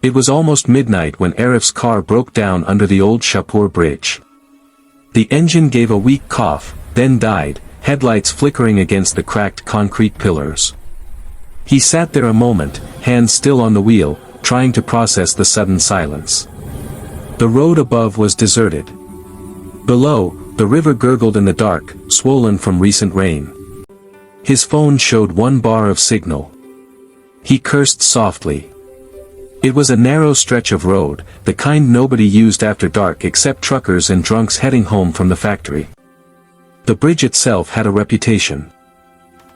It was almost midnight when Arif's car broke down under the old Shapur bridge. The engine gave a weak cough, then died, headlights flickering against the cracked concrete pillars. He sat there a moment, hands still on the wheel, trying to process the sudden silence. The road above was deserted. Below, the river gurgled in the dark, swollen from recent rain. His phone showed 1 bar of signal. He cursed softly. It was a narrow stretch of road, the kind nobody used after dark except truckers and drunks heading home from the factory. The bridge itself had a reputation.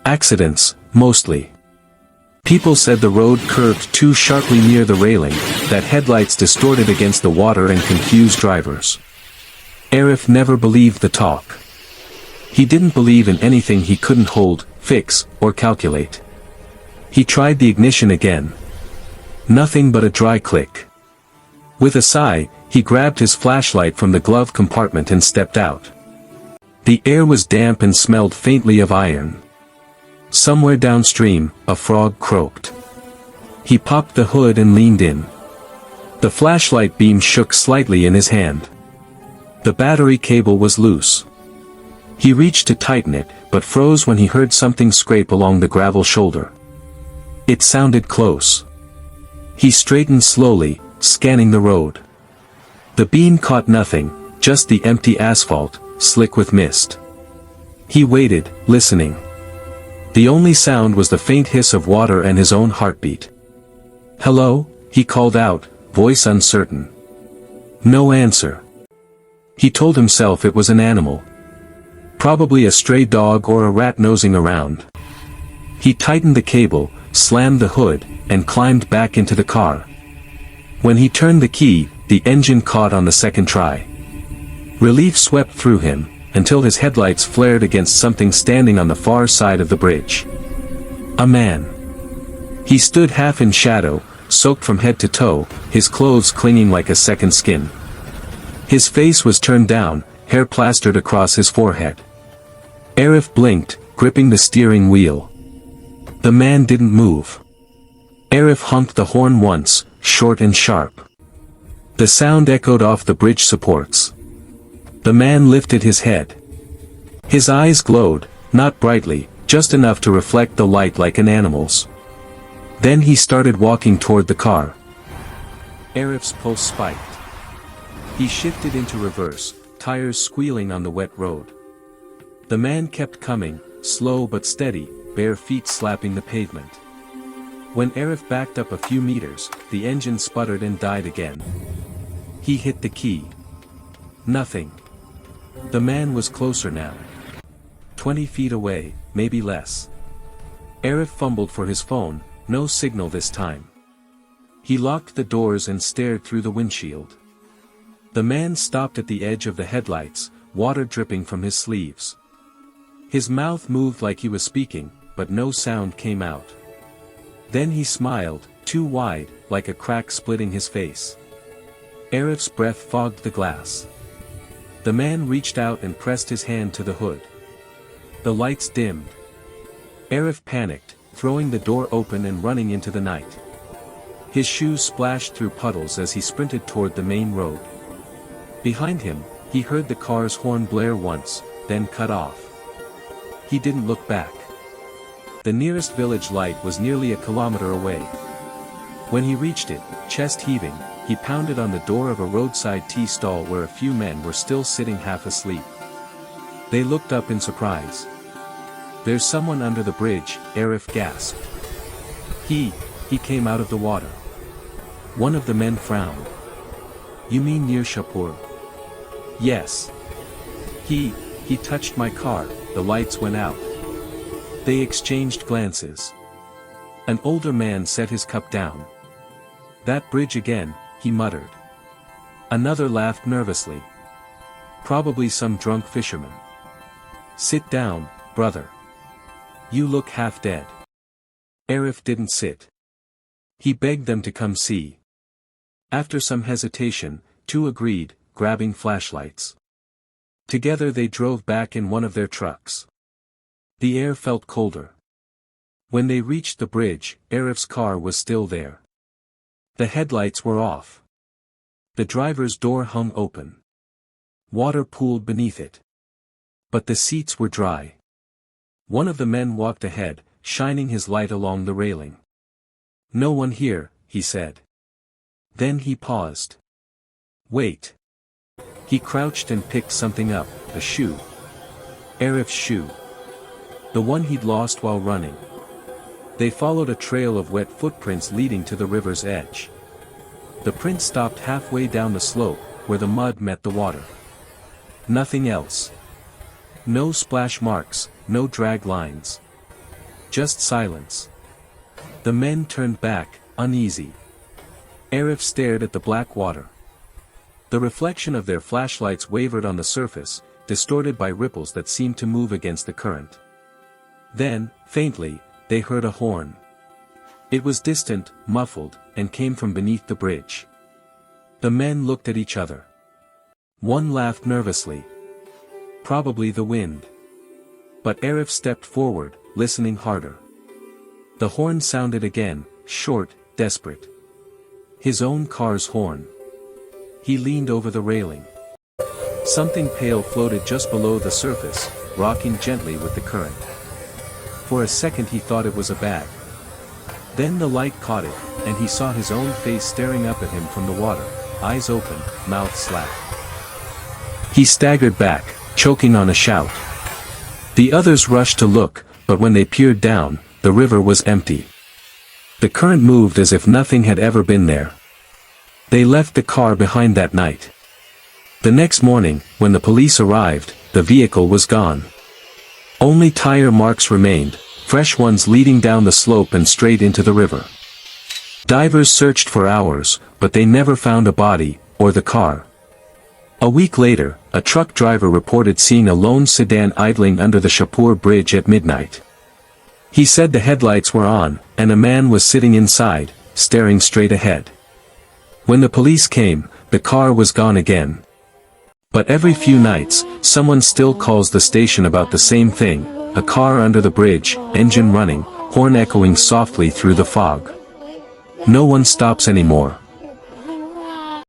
Accidents, mostly. People said the road curved too sharply near the railing, that headlights distorted against the water and confused drivers. Arif never believed the talk. He didn't believe in anything he couldn't hold, fix, or calculate. He tried the ignition again. Nothing but a dry click. With a sigh, he grabbed his flashlight from the glove compartment and stepped out. The air was damp and smelled faintly of iron. Somewhere downstream, a frog croaked. He popped the hood and leaned in. The flashlight beam shook slightly in his hand. The battery cable was loose. He reached to tighten it, but froze when he heard something scrape along the gravel shoulder. It sounded close. He straightened slowly, scanning the road. The beam caught nothing, just the empty asphalt, slick with mist. He waited, listening. The only sound was the faint hiss of water and his own heartbeat. "Hello?" he called out, voice uncertain. No answer. He told himself it was an animal. Probably a stray dog or a rat nosing around. He tightened the cable, slammed the hood, and climbed back into the car. When he turned the key, the engine caught on the second try. Relief swept through him, until his headlights flared against something standing on the far side of the bridge. A man. He stood half in shadow, soaked from head to toe, his clothes clinging like a second skin. His face was turned down, hair plastered across his forehead. Arif blinked, gripping the steering wheel. The man didn't move. Arif honked the horn once, short and sharp. The sound echoed off the bridge supports. The man lifted his head. His eyes glowed, not brightly, just enough to reflect the light like an animal's. Then he started walking toward the car. Arif's pulse spiked. He shifted into reverse, tires squealing on the wet road. The man kept coming, slow but steady, bare feet slapping the pavement. When Arif backed up a few meters, the engine sputtered and died again. He hit the key. Nothing. The man was closer now. 20 feet away, maybe less. Arif fumbled for his phone, no signal this time. He locked the doors and stared through the windshield. The man stopped at the edge of the headlights, water dripping from his sleeves. His mouth moved like he was speaking, but no sound came out. Then he smiled, too wide, like a crack splitting his face. Arif's breath fogged the glass. The man reached out and pressed his hand to the hood. The lights dimmed. Arif panicked, throwing the door open and running into the night. His shoes splashed through puddles as he sprinted toward the main road. Behind him, he heard the car's horn blare once, then cut off. He didn't look back. The nearest village light was nearly a kilometer away. When he reached it, chest heaving, he pounded on the door of a roadside tea stall where a few men were still sitting half asleep. They looked up in surprise. "There's someone under the bridge," Arif gasped. He came out of the water. One of the men frowned. "You mean near Shapur?" "Yes." He touched my car." The lights went out. They exchanged glances. An older man set his cup down. "That bridge again," he muttered. Another laughed nervously. "Probably some drunk fisherman." "Sit down, brother. You look half dead." Arif didn't sit. He begged them to come see. After some hesitation, two agreed, grabbing flashlights. Together they drove back in one of their trucks. The air felt colder. When they reached the bridge, Arif's car was still there. The headlights were off. The driver's door hung open. Water pooled beneath it. But the seats were dry. One of the men walked ahead, shining his light along the railing. "No one here," he said. Then he paused. "Wait." He crouched and picked something up, a shoe. Arif's shoe. The one he'd lost while running. They followed a trail of wet footprints leading to the river's edge. The print stopped halfway down the slope, where the mud met the water. Nothing else. No splash marks, no drag lines. Just silence. The men turned back, uneasy. Arif stared at the black water. The reflection of their flashlights wavered on the surface, distorted by ripples that seemed to move against the current. Then, faintly, they heard a horn. It was distant, muffled, and came from beneath the bridge. The men looked at each other. One laughed nervously. Probably the wind. But Arif stepped forward, listening harder. The horn sounded again, short, desperate. His own car's horn. He leaned over the railing. Something pale floated just below the surface, rocking gently with the current. For a second he thought it was a bag. Then the light caught it, and he saw his own face staring up at him from the water, eyes open, mouth slack. He staggered back, choking on a shout. The others rushed to look, but when they peered down, the river was empty. The current moved as if nothing had ever been there. They left the car behind that night. The next morning, when the police arrived, the vehicle was gone. Only tire marks remained, fresh ones leading down the slope and straight into the river. Divers searched for hours, but they never found a body, or the car. A week later, a truck driver reported seeing a lone sedan idling under the Shapur Bridge at midnight. He said the headlights were on, and a man was sitting inside, staring straight ahead. When the police came, the car was gone again. But every few nights, someone still calls the station about the same thing, a car under the bridge, engine running, horn echoing softly through the fog. No one stops anymore.